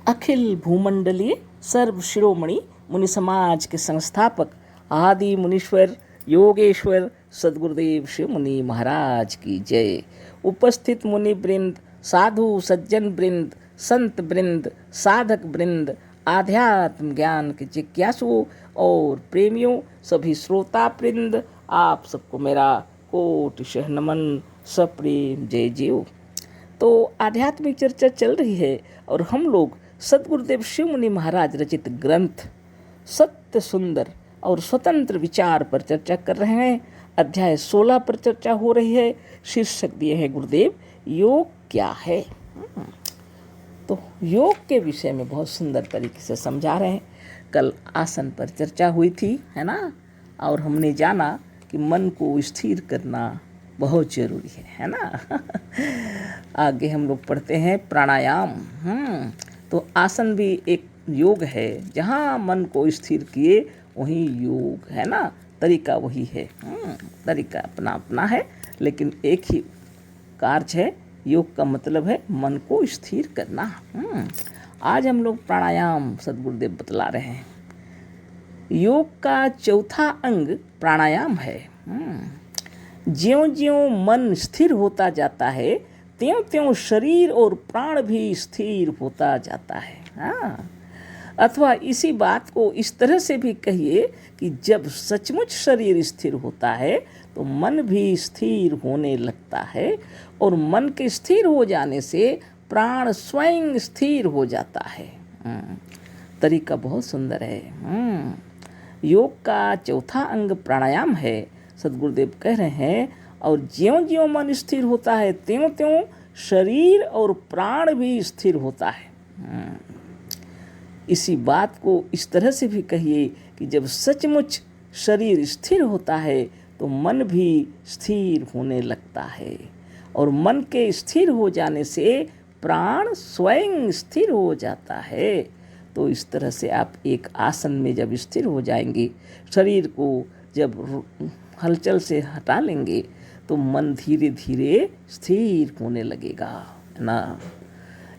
अखिल भूमंडलीय सर्व शिरोमणि मुनि समाज के संस्थापक आदि मुनीश्वर योगेश्वर सद्गुरुदेव शिव मुनि महाराज की जय। उपस्थित मुनि वृंद, साधु सज्जन वृंद, संत वृंद, साधक वृंद, आध्यात्म ज्ञान के जिज्ञासुओं और प्रेमियों, सभी श्रोता वृंद, आप सबको मेरा कोटिशः नमन, सप्रेम जय जीव। तो आध्यात्मिक चर्चा चल रही है और हम लोग सद्गुरुदेव शिव मुनि महाराज रचित ग्रंथ सत्य सुंदर और स्वतंत्र विचार पर चर्चा कर रहे हैं। अध्याय 16 पर चर्चा हो रही है। शीर्षक दिए हैं गुरुदेव, योग क्या है। तो योग के विषय में बहुत सुंदर तरीके से समझा रहे हैं। कल आसन पर चर्चा हुई थी, है ना, और हमने जाना कि मन को स्थिर करना बहुत ज़रूरी है ना। आगे हम लोग पढ़ते हैं प्राणायाम। तो आसन भी एक योग है, जहाँ मन को स्थिर किए वहीं योग है ना। तरीका वही है, तरीका अपना अपना है, लेकिन एक ही कार्य है। योग का मतलब है मन को स्थिर करना। आज हम लोग प्राणायाम सद्गुरुदेव बतला रहे हैं। योग का चौथा अंग प्राणायाम है। ज्यों ज्यों मन स्थिर होता जाता है, त्यों त्यों शरीर और प्राण भी स्थिर होता जाता है। अथवा इसी बात को इस तरह से भी कहिए कि जब सचमुच शरीर स्थिर होता है तो मन भी स्थिर होने लगता है, और मन के स्थिर हो जाने से प्राण स्वयं स्थिर हो जाता है। तरीका बहुत सुंदर है। योग का चौथा अंग प्राणायाम है, सद्गुरुदेव कह रहे हैं। और ज्यों ज्यों मन स्थिर होता है, त्यों त्यों शरीर और प्राण भी स्थिर होता है। इसी बात को इस तरह से भी कहिए कि जब सचमुच शरीर स्थिर होता है तो मन भी स्थिर होने लगता है, और मन के स्थिर हो जाने से प्राण स्वयं स्थिर हो जाता है। तो इस तरह से आप एक आसन में जब स्थिर हो जाएंगे, शरीर को जब हलचल से हटा लेंगे, तो मन धीरे धीरे स्थिर होने लगेगा ना।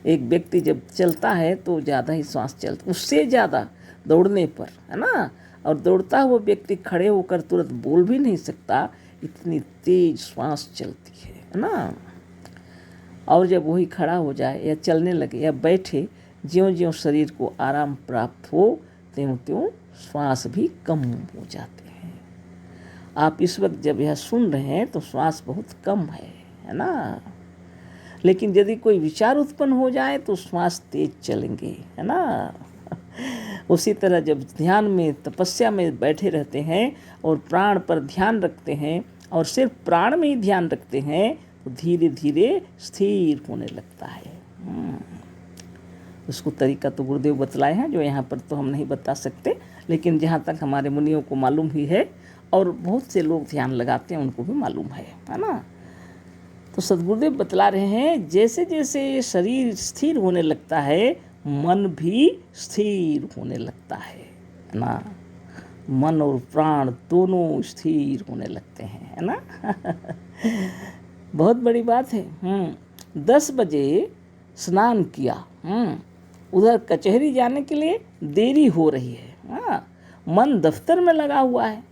एक व्यक्ति जब चलता है तो ज़्यादा ही श्वास चलता, उससे ज़्यादा दौड़ने पर, है ना। और दौड़ता हुआ व्यक्ति खड़े होकर तुरंत बोल भी नहीं सकता, इतनी तेज श्वास चलती है ना। और जब वही खड़ा हो जाए या चलने लगे या बैठे, ज्यों ज्यों शरीर को आराम प्राप्त हो, त्यों त्यों श्वास भी कम हो जाते हैं। आप इस वक्त जब यह सुन रहे हैं तो श्वास बहुत कम है ना। लेकिन यदि कोई विचार उत्पन्न हो जाए तो श्वास तेज चलेंगे, है ना। उसी तरह जब ध्यान में, तपस्या में बैठे रहते हैं और प्राण पर ध्यान रखते हैं और सिर्फ प्राण में ही ध्यान रखते हैं, तो धीरे धीरे स्थिर होने लगता है। उसको तरीका तो गुरुदेव बतलाए हैं, जो यहाँ पर तो हम नहीं बता सकते, लेकिन जहाँ तक हमारे मुनियों को मालूम ही है और बहुत से लोग ध्यान लगाते हैं उनको भी मालूम है ना। तो सद्गुरुदेव बतला रहे हैं, जैसे जैसे शरीर स्थिर होने लगता है, मन भी स्थिर होने लगता है ना। मन और प्राण दोनों स्थिर होने लगते हैं, है ना। बहुत बड़ी बात है। 10 बजे स्नान किया, उधर कचहरी जाने के लिए देरी हो रही है। मन दफ्तर में लगा हुआ है,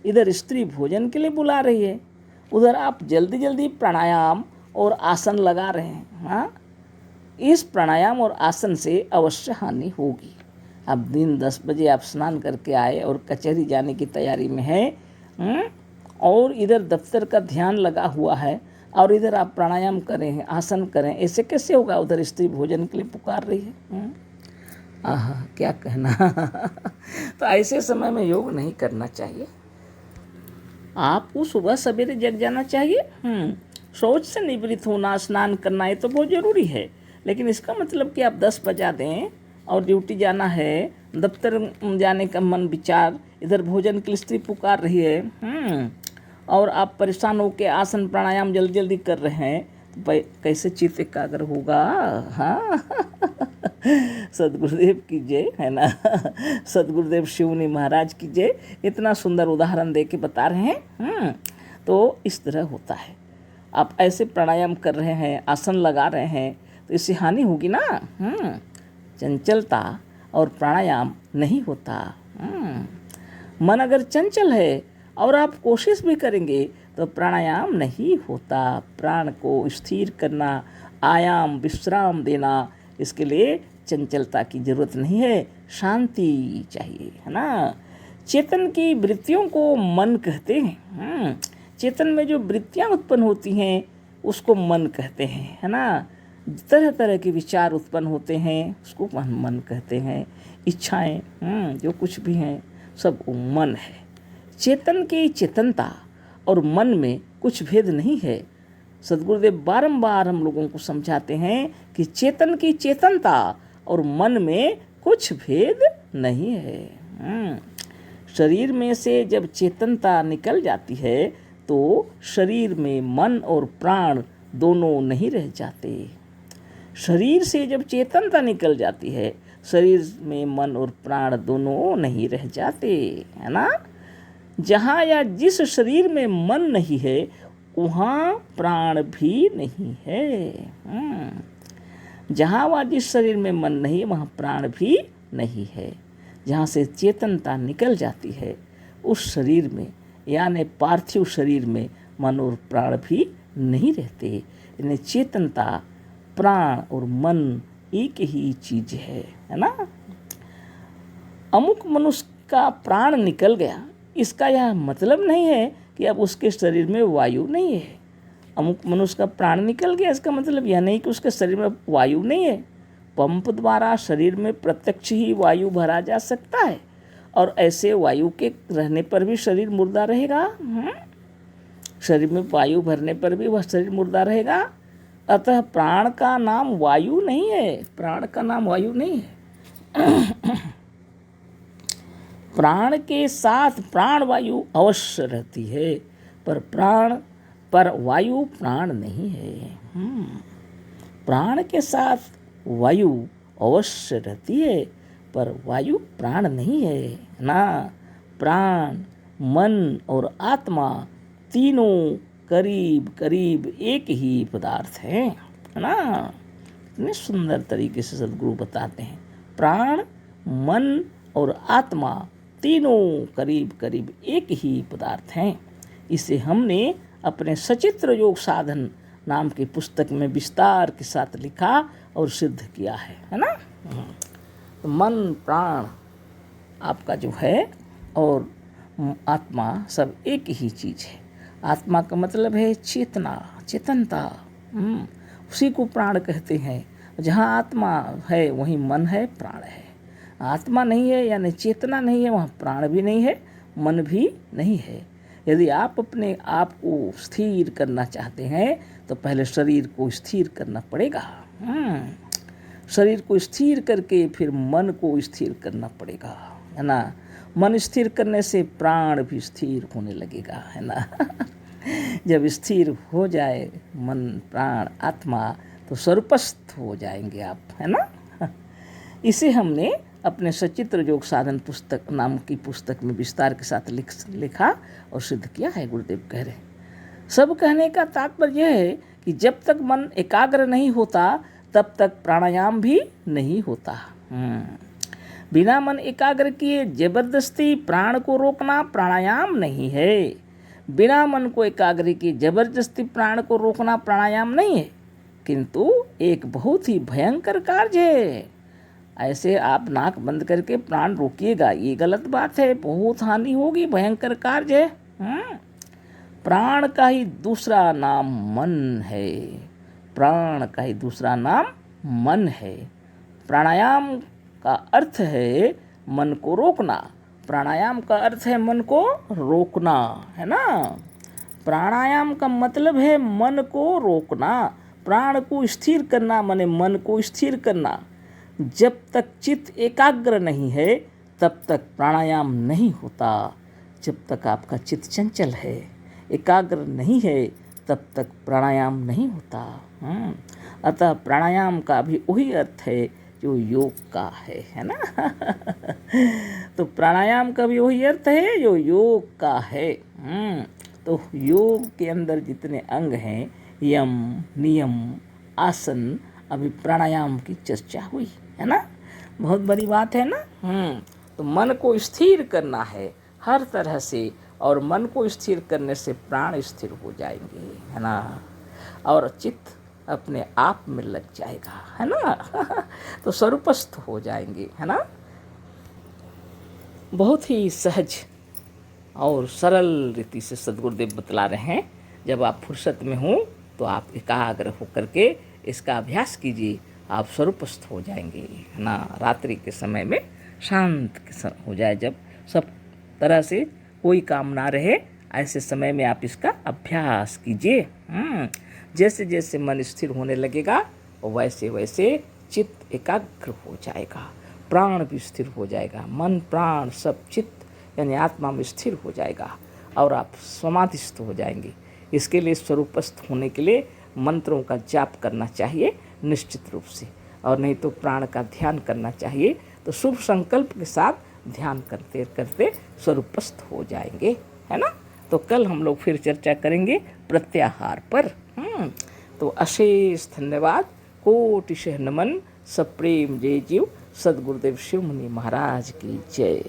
इधर स्त्री भोजन के लिए बुला रही है, उधर आप जल्दी जल्दी प्राणायाम और आसन लगा रहे हैं। इस प्राणायाम और आसन से अवश्य हानि होगी। अब दिन 10 बजे आप स्नान करके आए और कचहरी जाने की तैयारी में है, और इधर दफ्तर का ध्यान लगा हुआ है, और इधर आप प्राणायाम करें, आसन करें, ऐसे कैसे होगा। उधर स्त्री भोजन के लिए पुकार रही है। आहा, क्या कहना। तो ऐसे समय में योग नहीं करना चाहिए। आपको सुबह सवेरे जग जाना चाहिए। शौच से निवृत्त होना, स्नान करना, ये तो बहुत ज़रूरी है। लेकिन इसका मतलब कि आप 10 बजा दें और ड्यूटी जाना है, दफ्तर जाने का मन विचार, इधर भोजन के लिए स्त्री पुकार रही है, और आप परेशान होकर आसन प्राणायाम जल्दी जल्दी कर रहे हैं, तो कैसे चित्त एकाग्र होगा। हाँ। सद्गुरुदेव की जय, है ना। सद्गुरुदेव शिव मुनि महाराज की जय। इतना सुंदर उदाहरण दे के बता रहे हैं। तो इस तरह होता है। आप ऐसे प्राणायाम कर रहे हैं, आसन लगा रहे हैं, तो इससे हानि होगी ना। चंचलता और प्राणायाम नहीं होता। मन अगर चंचल है और आप कोशिश भी करेंगे तो प्राणायाम नहीं होता। प्राण को स्थिर करना, आयाम विश्राम देना, इसके लिए चंचलता की जरूरत नहीं है, शांति चाहिए, है ना। चेतन की वृत्तियों को मन कहते हैं। चेतन में जो वृत्तियाँ उत्पन्न होती हैं उसको मन कहते हैं, है ना। तरह तरह के विचार उत्पन्न होते हैं उसको मन कहते हैं। इच्छाएं जो कुछ भी हैं सब मन है। चेतन की चेतनता और मन में कुछ भेद नहीं है। सद्गुरुदेव बारंबार हम लोगों को समझाते हैं कि चेतन की चेतनता और मन में कुछ भेद नहीं है। शरीर में से जब चेतनता निकल जाती है तो शरीर में मन और प्राण दोनों नहीं रह जाते। शरीर से जब चेतनता निकल जाती है, शरीर में मन और प्राण दोनों नहीं रह जाते, है ना। जहाँ या जिस शरीर में मन नहीं है वहाँ प्राण भी नहीं है। जहाँ व जिस शरीर में मन नहीं है वहाँ प्राण भी नहीं है। जहाँ से चेतनता निकल जाती है उस शरीर में यानी पार्थिव शरीर में मन और प्राण भी नहीं रहते। यानी चेतनता, प्राण और मन एक ही चीज है ना। अमुक मनुष्य का प्राण निकल गया, इसका यह मतलब नहीं है कि अब उसके शरीर में वायु नहीं है। अमुक मनुष्य का प्राण निकल गया इसका मतलब यह नहीं कि उसके शरीर में वायु नहीं है। पंप द्वारा शरीर में प्रत्यक्ष ही वायु भरा जा सकता है और ऐसे वायु के रहने पर भी शरीर मुर्दा रहेगा। शरीर में वायु भरने पर भी वह शरीर मुर्दा रहेगा। अतः प्राण का नाम वायु नहीं है, प्राण का नाम वायु नहीं है। प्राण के साथ प्राण वायु अवश्य रहती है पर वायु प्राण नहीं है। प्राण के साथ वायु अवश्य रहती है पर वायु प्राण नहीं है ना। प्राण, मन और आत्मा तीनों करीब करीब एक ही पदार्थ हैं, है ना। इतने सुंदर तरीके से सद्गुरु बताते हैं। प्राण, मन और आत्मा तीनों करीब करीब एक ही पदार्थ हैं। इसे हमने अपने सचित्र योग साधन नाम की पुस्तक में विस्तार के साथ लिखा और सिद्ध किया है ना। तो मन, प्राण आपका जो है और आत्मा सब एक ही चीज़ है। आत्मा का मतलब है चेतना, चेतनता, उसी को प्राण कहते हैं। जहाँ आत्मा है वहीं मन है, प्राण है। आत्मा नहीं है यानी चेतना नहीं है वहाँ प्राण भी नहीं है, मन भी नहीं है। यदि आप अपने आप को स्थिर करना चाहते हैं तो पहले शरीर को स्थिर करना पड़ेगा। शरीर को स्थिर करके फिर मन को स्थिर करना पड़ेगा, है ना। मन स्थिर करने से प्राण भी स्थिर होने लगेगा, है ना। जब स्थिर हो जाए मन, प्राण, आत्मा तो सर्वस्थ हो जाएंगे आप, है ना। इसे हमने अपने सचित्र योग साधन पुस्तक नाम की पुस्तक में विस्तार के साथ लिखा और सिद्ध किया है। गुरुदेव कह रहे हैं। सब कहने का तात्पर्य यह है कि जब तक मन एकाग्र नहीं होता तब तक प्राणायाम भी नहीं होता। बिना मन एकाग्र किए जबरदस्ती प्राण को रोकना प्राणायाम नहीं है। बिना मन को एकाग्र किए जबरदस्ती प्राण को रोकना प्राणायाम नहीं है, किंतु एक बहुत ही भयंकर कार्य है। ऐसे आप नाक बंद करके प्राण रोकिएगा, ये गलत बात है, बहुत हानि होगी, भयंकर कार्य है। प्राण का ही दूसरा नाम मन है। प्राण का ही दूसरा नाम मन है। प्राणायाम का अर्थ है मन को रोकना। प्राणायाम का अर्थ है मन को रोकना, है ना। प्राणायाम का मतलब है मन को रोकना, प्राण को स्थिर करना, माने मन को स्थिर करना। जब तक चित्त एकाग्र नहीं है तब तक प्राणायाम नहीं होता। जब तक आपका चित्त चंचल है, एकाग्र नहीं है, तब तक प्राणायाम नहीं होता। अतः प्राणायाम का भी वही अर्थ है जो योग का है ना। तो प्राणायाम का भी वही अर्थ है जो योग का है। तो योग के अंदर जितने अंग हैं, यम, नियम, आसन, अभी प्राणायाम की चर्चा हुई, है ना। बहुत बड़ी बात है ना। तो मन को स्थिर करना है हर तरह से, और मन को स्थिर करने से प्राण स्थिर हो जाएंगे, है ना, और चित्त अपने आप में लग जाएगा, है ना। तो स्वरूपस्थ हो जाएंगे, है ना। बहुत ही सहज और सरल रीति से सद्गुरुदेव बतला रहे हैं। जब आप फुर्सत में हों तो आप एकाग्र होकर के इसका अभ्यास कीजिए, आप स्वरूपस्थ हो जाएंगे, है ना। रात्रि के समय में शांत हो जाए, जब सब तरह से कोई काम ना रहे, ऐसे समय में आप इसका अभ्यास कीजिए। जैसे जैसे मन स्थिर होने लगेगा वैसे वैसे चित्त एकाग्र हो जाएगा, प्राण भी स्थिर हो जाएगा, मन प्राण सब चित्त यानी आत्मा में स्थिर हो जाएगा और आप समाधिस्थ हो जाएंगे। इसके लिए स्वरूपस्थ होने के लिए मंत्रों का जाप करना चाहिए निश्चित रूप से, और नहीं तो प्राण का ध्यान करना चाहिए। तो शुभ संकल्प के साथ ध्यान करते करते स्वरूपस्थ हो जाएंगे, है ना। तो कल हम लोग फिर चर्चा करेंगे प्रत्याहार पर। तो अशेष धन्यवाद, कोटिशः नमन, सप्रेम जय जीव। सद्गुरुदेव शिव मुनि महाराज की जय।